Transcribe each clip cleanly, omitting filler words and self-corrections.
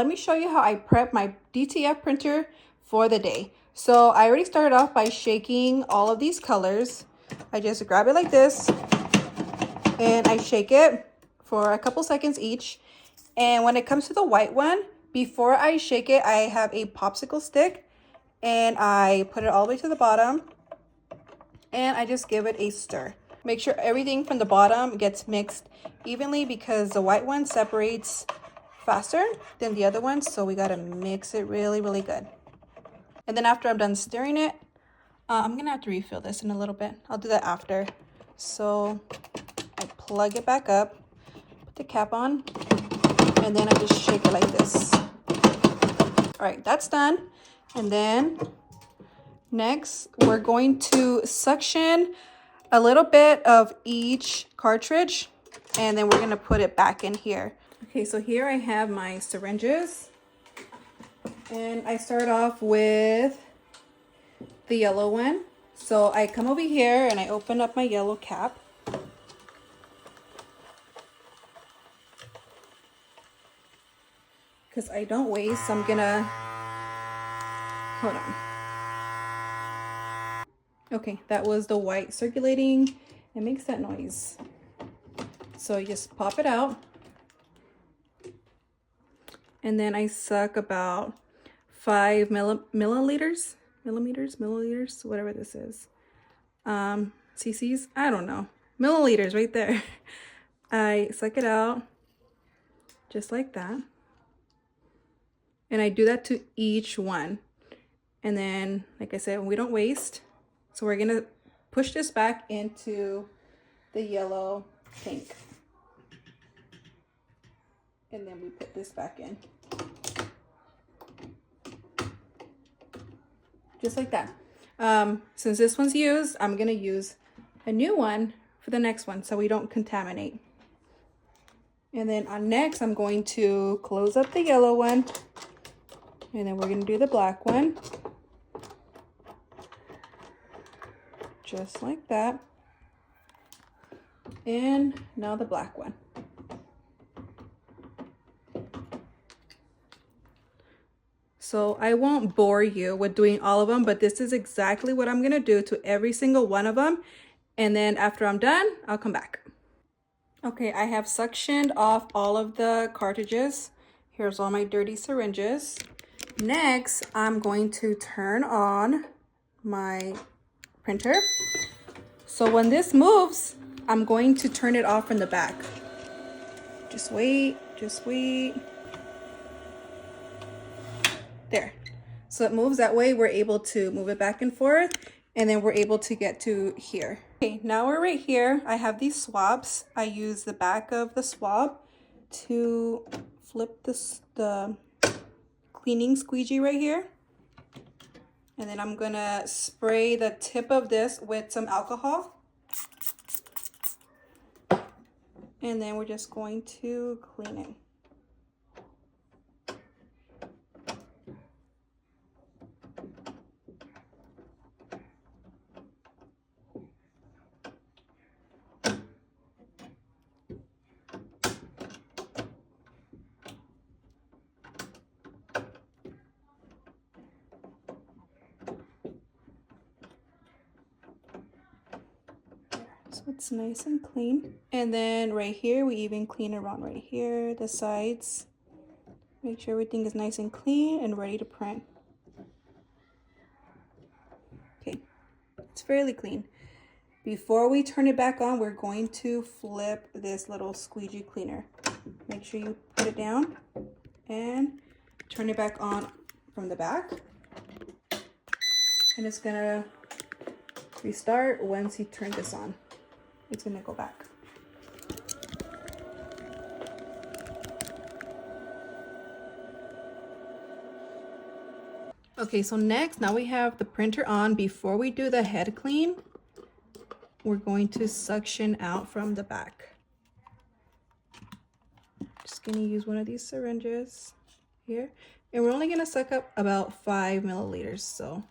Let me show you how I prep my DTF printer for the day. So I already started off by shaking all of these colors. I just grab it like this and I shake it for a couple seconds each. And when it comes to the white one, before I shake it, I have a popsicle stick and I put it all the way to the bottom and I just give it a stir. Make sure everything from the bottom gets mixed evenly because the white one separates faster than the other ones, so we gotta mix it really good. And then after I'm done stirring it, I'm gonna have to refill this in a little bit. I'll do that after. So I plug it back up, put the cap on, and then I just shake it like this. All right, that's done. And then next we're going to suction a little bit of each cartridge, and then we're gonna put it back in here. Okay, so here I have my syringes, and I start off with the yellow one. So I come over here and I open up my yellow cap. Because I don't waste, I'm gonna, hold on. Okay, that was the white circulating. It makes that noise. So you just pop it out. And then I suck about 5 milliliters, whatever this is. cc's, I don't know. Milliliters right there. I suck it out just like that. And I do that to each one. And then, like I said, we don't waste. So we're gonna push this back into the yellow tank. And then we put this back in. Just like that. Since this one's used, I'm gonna use a new one for the next one so we don't contaminate. And then on next, I'm going to close up the yellow one. And then we're gonna do the black one. Just like that. And now the black one. So I won't bore you with doing all of them, but this is exactly what I'm gonna do to every single one of them. And then after I'm done, I'll come back. Okay, I have suctioned off all of the cartridges. Here's all my dirty syringes. Next, I'm going to turn on my printer. So when this moves, I'm going to turn it off from the back. Just wait, just wait. There. So it moves that way. We're able to move it back and forth, and then we're able to get to here. Okay, now we're right here. I have these swabs. I use the back of the swab to flip the cleaning squeegee right here. And then I'm gonna spray the tip of this with some alcohol. And then we're just going to clean it. So it's nice and clean. And then right here, we even clean around right here, the sides. Make sure everything is nice and clean and ready to print. Okay, it's fairly clean. Before we turn it back on, we're going to flip this little squeegee cleaner. Make sure you put it down and turn it back on from the back. And it's gonna restart once you turn this on. It's gonna go back. Okay, so next, now we have the printer on. Before we do the head clean, we're going to suction out from the back. Just gonna use one of these syringes here. And we're only gonna suck up about 5 milliliters, so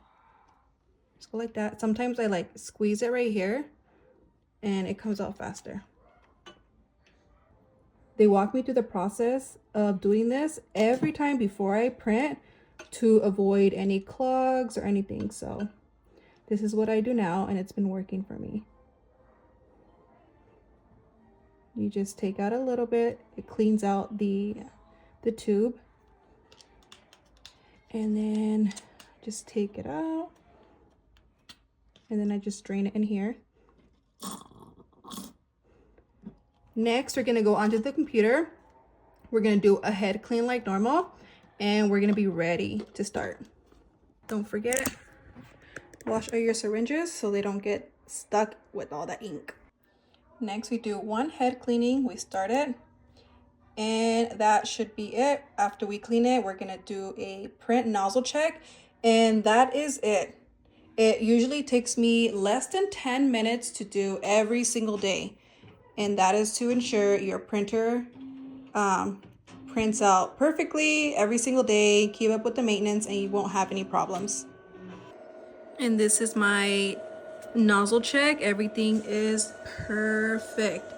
just go like that. Sometimes I like squeeze it right here and it comes out faster. They walk me through the process of doing this every time before I print to avoid any clogs or anything. So this is what I do now, and it's been working for me. You just take out a little bit, it cleans out the tube, and then just take it out, and then I just drain it in here. Next, we're gonna go onto the computer. We're gonna do a head clean like normal, and we're gonna be ready to start. Don't forget, wash all your syringes so they don't get stuck with all that ink. Next, we do one head cleaning. We start it, and that should be it. After we clean it, we're gonna do a print nozzle check, and that is it. It usually takes me less than 10 minutes to do every single day, and that is to ensure your printer prints out perfectly every single day. Keep up with the maintenance and you won't have any problems. And this is my nozzle check. Everything is perfect.